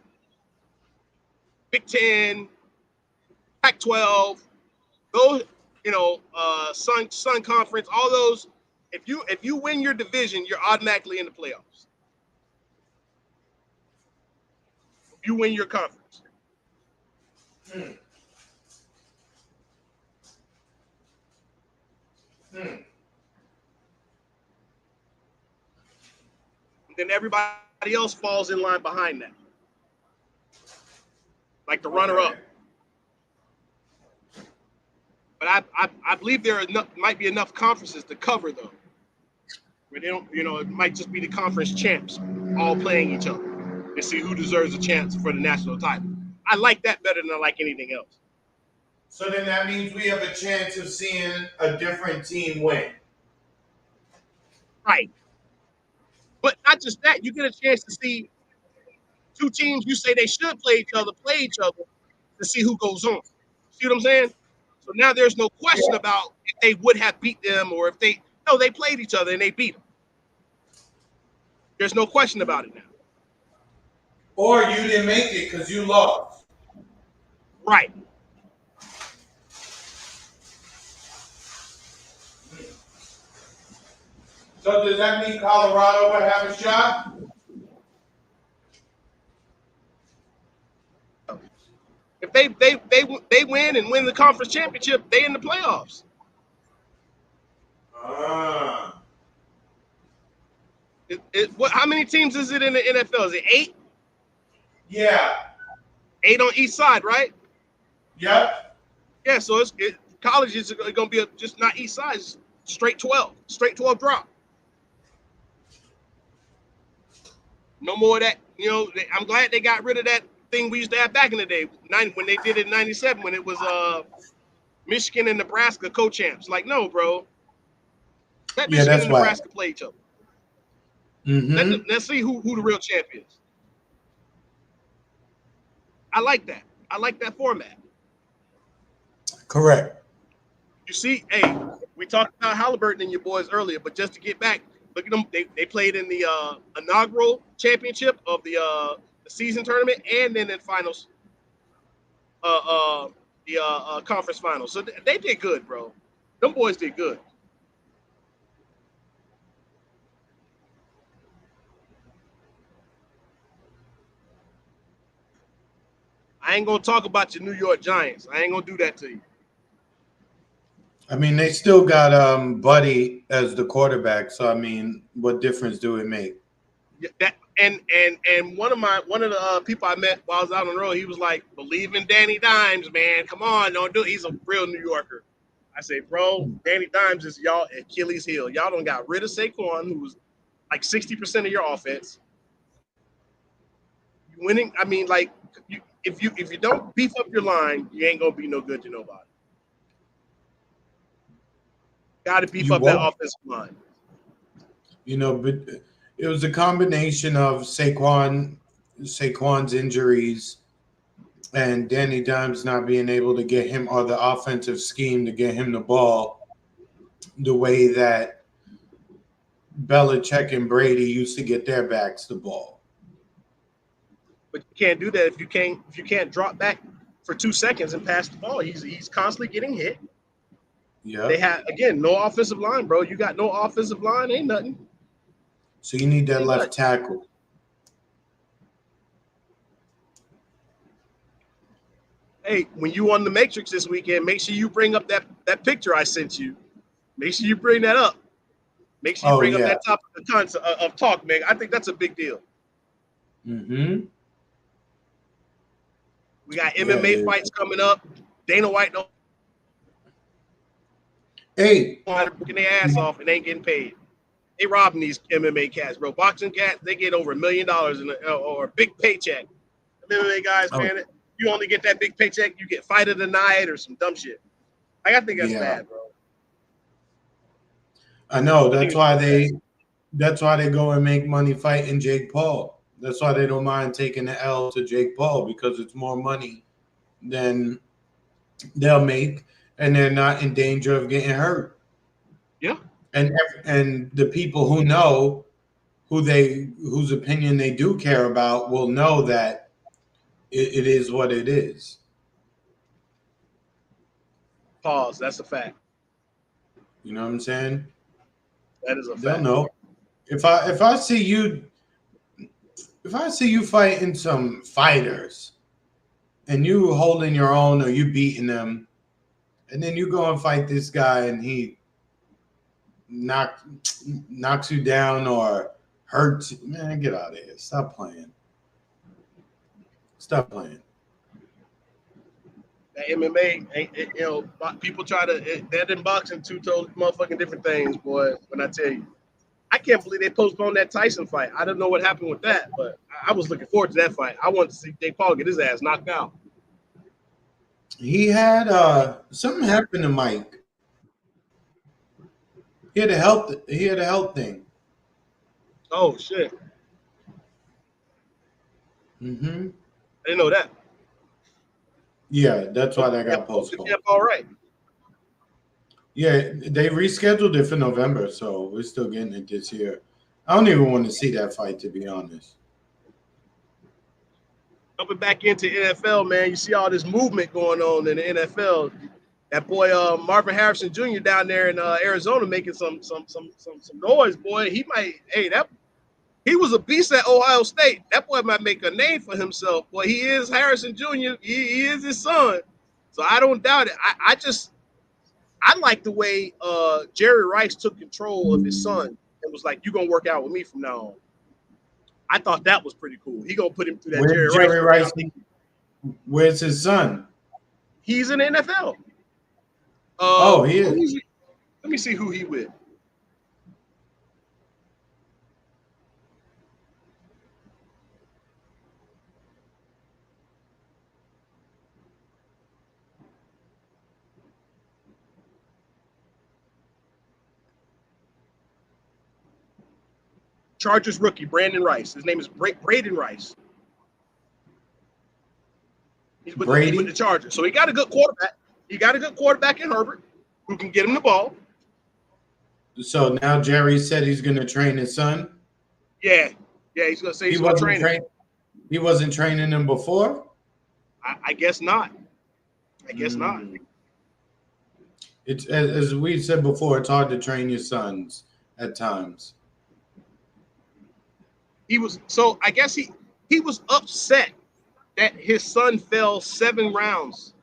Big 10, Pac 12, those, Sun Conference, all those. If you win your division, you're automatically in the playoffs. If you win your conference. hmm, hmm. Then everybody else falls in line behind that, like the runner Okay. up. But I believe might be enough conferences to cover them. Where they don't, it might just be the conference champs all playing each other and see who deserves a chance for the national title. I like that better than I like anything else. So then that means we have a chance of seeing a different team win. Right. But not just that, you get a chance to see two teams you say they should play each other to see who goes on. See what I'm saying? So now there's no question Yeah. about if they would have beat them or if they no, they played each other and they beat them. There's no question about it now. Or you didn't make it because you lost. Right. So does that mean Colorado will have a shot? If they win and win the conference championship, they in the playoffs. Ah. How many teams is it in the NFL? Is it 8? Yeah. 8 on each side, right? Yep. Yeah. So college is going to be just not each side, it's straight 12 drop. No more of that. I'm glad they got rid of that thing we used to have back in the day, when they did it in '97 when it was Michigan and Nebraska co-champs. Like, no, bro, let Yeah, Michigan that's and why. Nebraska play each other. Mm-hmm. Let's see who the real champ is. I like that. I like that format. Correct. You see, hey, we talked about Halliburton and your boys earlier, but just to get back, look at them. They played in the inaugural championship of the season tournament, and then in finals, uh, uh, the conference finals. So they did good, bro. Them boys did good. I ain't gonna talk about your New York Giants. I ain't gonna do that to you. I mean, they still got Buddy as the quarterback. So I mean, what difference do it make? That and one of the people I met while I was out on the road, he was like, "Believe in Danny Dimes, man. Come on, don't do it." He's a real New Yorker. I say, bro, Danny Dimes is y'all Achilles heel. Y'all don't got rid of Saquon, who was like 60% of your offense. You winning. I mean, like, if you don't beef up your line, you ain't gonna be no good to nobody. Got to beef You up that won't. offensive line. But it was a combination of Saquon's injuries and Danny Dimes not being able to get him or the offensive scheme to get him the ball the way that Belichick and Brady used to get their backs the ball. But you can't do that if you can't drop back for 2 seconds and pass the ball. He's constantly getting hit. They Yeah. had, again, no offensive line, bro. You got no offensive line, ain't nothing. So you need that Ain't left nothing. tackle. Hey, when you on the Matrix this weekend, make sure you bring up that picture I sent you. Make sure you bring that up. Make sure you Oh bring up yeah. that topic of talk, man. I think that's a big deal. Mm-hmm. We got Yeah, it MMA is. fights coming up. Dana White don't Hey, want working their ass off and ain't getting paid. They robbing these MMA cats, bro. Boxing cats, they get over $1 million or a big paycheck. MMA guys, oh man, you only get that big paycheck, you get fight of the night or some dumb shit. I think that's yeah, bad, bro. I know. I think it's really bad. That's why they go and make money fighting Jake Paul. That's why they don't mind taking the L to Jake Paul because it's more money than they'll make, and they're not in danger of getting hurt. Yeah. And the people who know whose opinion they do care about will know that it is what it is. Pause. That's a fact. You know what I'm saying? That is a They'll fact. know. If I see you fighting some fighters and you holding your own or you beating them, and then you go and fight this guy and he knock, knocks you down or hurts you, man, get out of here. Stop playing. Stop playing. That MMA, people try to, that and boxing, two totally motherfucking different things, boy. When I tell you, I can't believe they postponed that Tyson fight. I don't know what happened with that, but I was looking forward to that fight. I wanted to see Jake Paul get his ass knocked out. He had something happened to Mike. He had a health thing. Oh shit, Hmm. I didn't know that. Yeah, that's why that got Hope the postponed. champ all right. Yeah, they rescheduled it for November, so we're still getting it this year. I don't even want to see that fight, to be honest. Jumping back into NFL, man, you see all this movement going on in the NFL. That boy Marvin Harrison Jr. down there in Arizona making some noise, boy. He might, hey, that he was a beast at Ohio State. That boy might make a name for himself. Boy, he is Harrison Jr. He is his son, so I don't doubt it. I like the way Jerry Rice took control of his son and was like, "You gonna work out with me from now on." I thought that was pretty cool. He gonna put him through that Jerry Where's Rice Jerry Rice? workout. Where's his son? He's in the NFL. Oh, he is. Let me see who he with. Chargers rookie Brandon Rice. His name is Braden Rice. He's with the Brady. Chargers. So he got a good quarterback. He got a good quarterback in Herbert who can get him the ball. So now Jerry said he's going to train his son. Yeah, yeah. He's gonna say He he's gonna wasn't train him. train. He wasn't training him before. I guess not. I guess not. Mm. It's as we said before. It's hard to train your sons at times. I guess he was upset that his son fell 7 rounds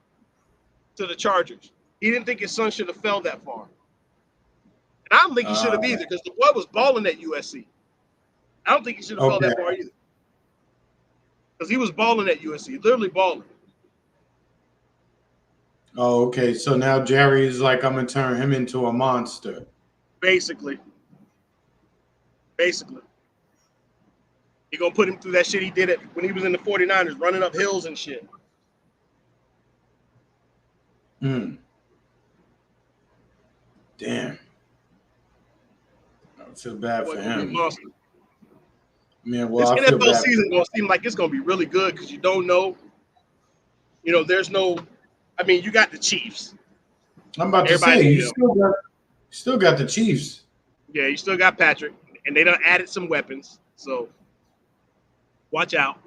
to the Chargers. He didn't think his son should have fell that far. And I don't think he should Uh, have either because the boy was balling at USC. I don't think he should have fell okay. that far either because he was balling at USC, literally balling. Oh, okay. So now Jerry's like, I'm gonna turn him into a monster. Basically, basically, he gonna put him through that shit he did it when he was in the 49ers, running up hills and shit. Mm. Damn. I feel bad Boy, for gonna be a him. monster. Man, This well, I feel NFL bad. season gonna seem like it's gonna be really good because you don't know. There's no. I mean, you got the Chiefs. I'm about to Everybody say know you them. still got the Chiefs. Yeah, you still got Patrick, and they done added some weapons. So watch out.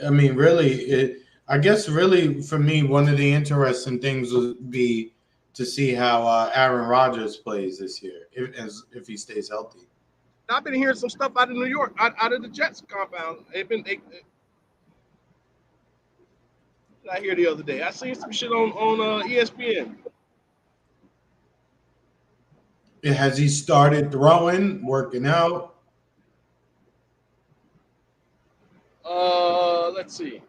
I mean, really, I guess really for me, one of the interesting things would be to see how Aaron Rodgers plays this year, if he stays healthy. I've been hearing some stuff out of New York, out of the Jets compound. I hear the other day. I seen some shit on ESPN. Has he started throwing, working out? Let's see.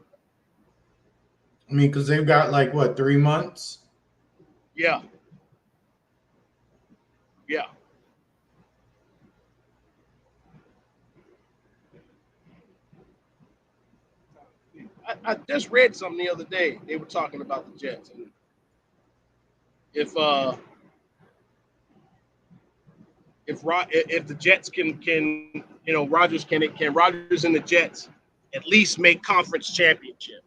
I mean, because they've got like what, 3 months? Yeah, yeah. I just read something the other day. They were talking about the Jets, and if if the Jets can Rodgers can Rodgers and the Jets at least make conference championship.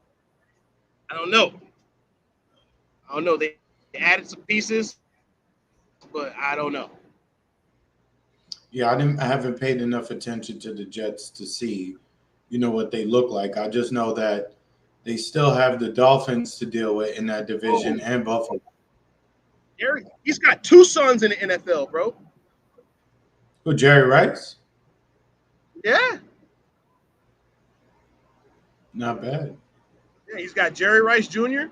I don't know. I don't know. They added some pieces, but I don't know. Yeah, I haven't paid enough attention to the Jets to see, what they look like. I just know that they still have the Dolphins to deal with in that division Oh, and Buffalo. Eric, he's got two sons in the NFL, bro. Who, Jerry Rice? Yeah, Not bad. yeah. He's got Jerry Rice Jr.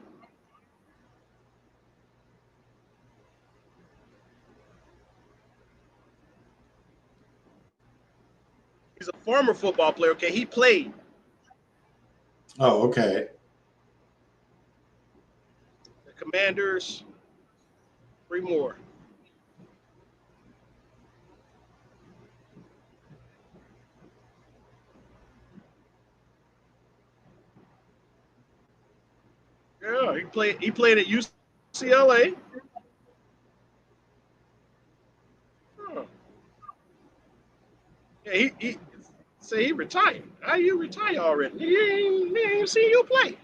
He's a former football player. Okay, he played Oh, okay. the Commanders. Three more. Yeah, he played. He played at UCLA. Huh. Yeah, he say he retired. How you retire already? He ain't seen you play.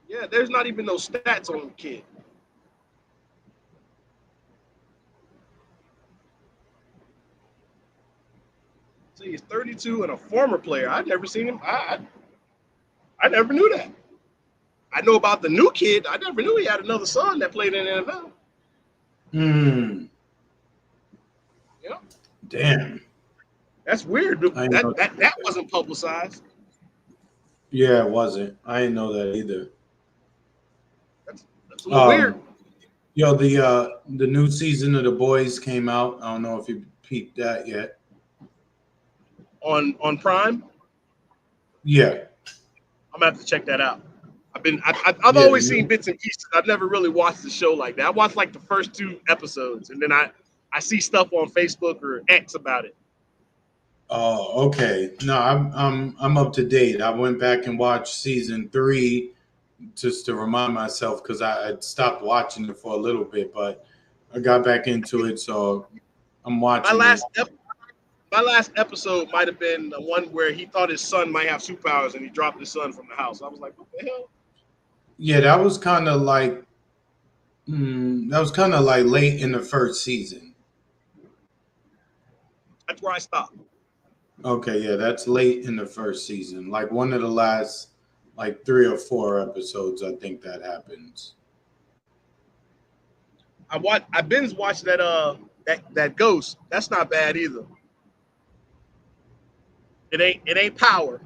Yeah, there's not even no stats on the kid. See, he's 32 and a former player. I've never seen him. I never knew that. I know about the new kid. I never knew he had another son that played in the NFL. Hmm. Yeah, Damn. that's weird. I know. That wasn't publicized. Yeah, it wasn't. I didn't know that either. That's a little weird. Um, Yo, the new season of The Boys came out. I don't know if you peeped that yet. On Prime. Yeah, I'm gonna have to check that out. I've yeah, the always seen new. bits and pieces. I've never really watched the show like that. I watched like the first two episodes, and then I see stuff on Facebook or X about it. Oh, okay. No, I'm up to date. I went back and watched season 3 just to remind myself because I had stopped watching it for a little bit, but I got back into it, so I'm My watching last it. ep- my last episode might have been the one where he thought his son might have superpowers, and he dropped his son from the house. I was like, what the hell? Yeah, that was kind of like late in the first season. That's where I stopped. Okay, yeah, that's late in the first season. Like one of the last like 3 or 4 episodes, I think that happens. I binge watched that Ghost. That's not bad either. It ain't Power.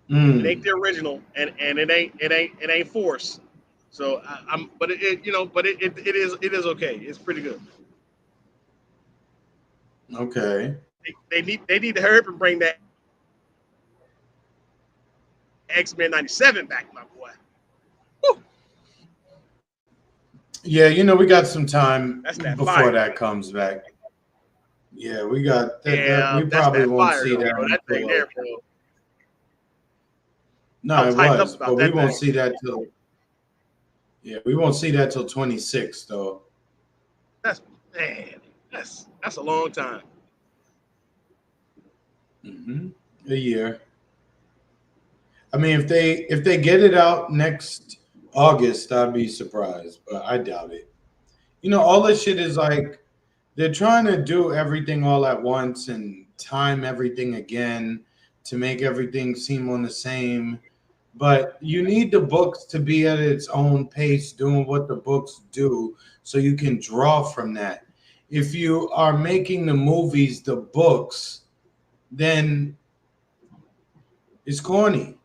It ain't Mm, the original, and it ain't Force. So I'm, but it is okay. It's pretty good. okay. They need to hurry up and bring that X-Men '97 back, my boy. Whew, Yeah, we got some time that's that before fire. that comes back. Yeah, we got that Yeah, we that's probably that won't fire see though, that bro. That thing until there, bro. I no, was it hyped up was, about but we that won't thing. see that till yeah, we won't see that till 26 though. That's man. That's a long time. Hmm. A year. I mean, if they get it out next August, I'd be surprised, but I doubt it. All this shit is like they're trying to do everything all at once and time everything again to make everything seem on the same. But you need the books to be at its own pace, doing what the books do, so you can draw from that. If you are making the movies the books, then it's corny.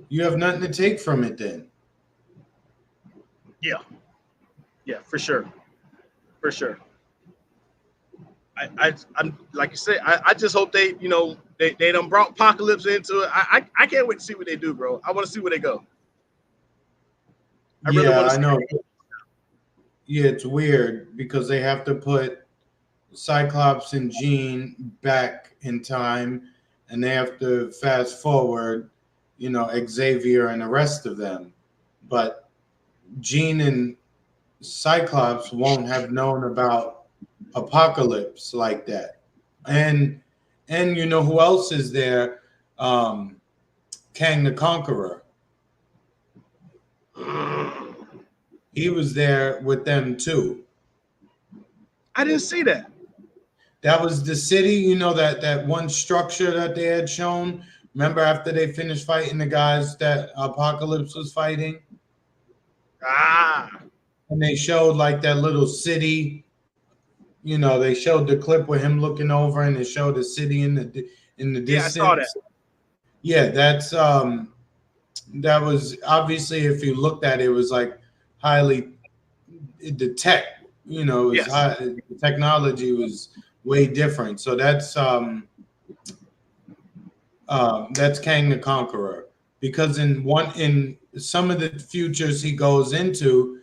You have nothing to take from it then. Yeah, yeah, for sure, for sure. I'm like you said. I just hope they done brought apocalypse into it. I can't wait to see what they do, bro. I want to see where they go. I really Yeah, want to I see. know. Yeah, it's weird because they have to put Cyclops and Jean back in time, and they have to fast forward, Xavier and the rest of them. But Jean and Cyclops won't have known about Apocalypse like that. And you know who else is there? Um, Kang the Conqueror. He was there with them too. I didn't see that. That was the city, that one structure that they had shown. Remember after they finished fighting the guys that Apocalypse was fighting? Ah, And they showed like that little city. They showed the clip with him looking over and they showed the city in the yeah, I saw that. distance. Yeah, that was obviously if you looked at it, it was like highly the tech, was Yes. high, the technology was way different. So that's Kang the Conqueror because in some of the futures he goes into,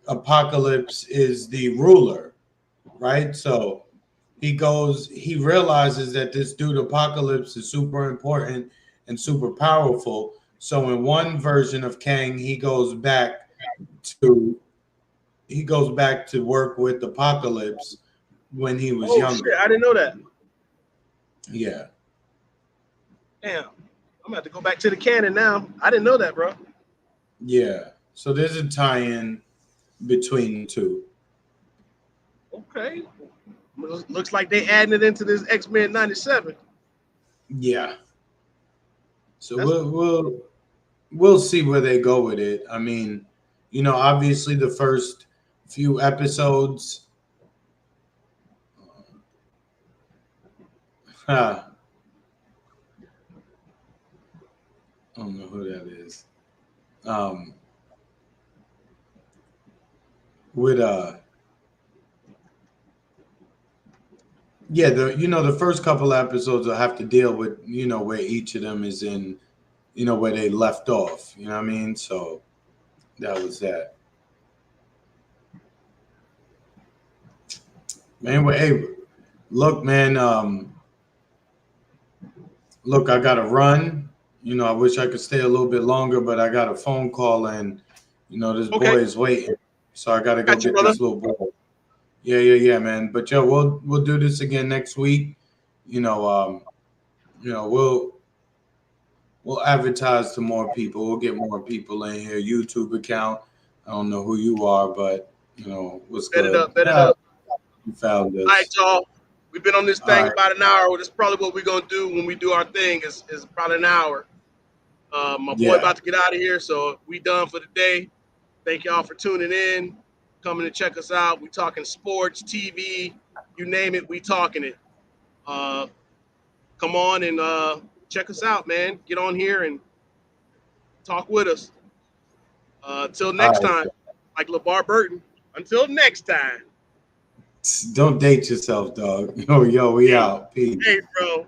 Apocalypse is the ruler, right? So he realizes that this dude Apocalypse is super important and super powerful. So in one version of Kang, to he goes back to work with Apocalypse when he was Oh shit, younger. I didn't know that. Yeah, Damn, I'm gonna have to go back to the canon now. I didn't know that, bro. yeah. So there's a tie-in between the two. Okay, looks like they adding it into this X-Men '97. Yeah. So That's we'll see where they go with it. I mean, obviously the first few episodes. I don't know who that is. Um, with yeah, the first couple episodes will have to deal with where each of them is in, where they left off. You know what I mean? So that was that. Man, hey, look, man. Look, I got to run. I wish I could stay a little bit longer, but I got a phone call and this boy okay. is waiting, so I got to go Got you, get brother. this little boy. Yeah, yeah, yeah, man. But yo, we'll do this again next week. You know, um, we'll advertise to more people. We'll get more people in here. YouTube account. I don't know who you are, but what's Bet it good? up. Bet it up. You found All right, us. y'all. We've been on this All thing right. about an hour. That's probably what we're gonna do when we do our thing. Is probably an hour. My boy Yeah. about to get out of here, so we done for the day. Thank y'all for tuning in, coming to check us out. We talking sports, TV, you name it, we talking it. Uh, Come on and check us out, man. Get on here and talk with us. Until All next right. time, like LeVar Burton. Until next time. Don't date yourself, dog. Yo, we Hey, out. Peace. hey, bro.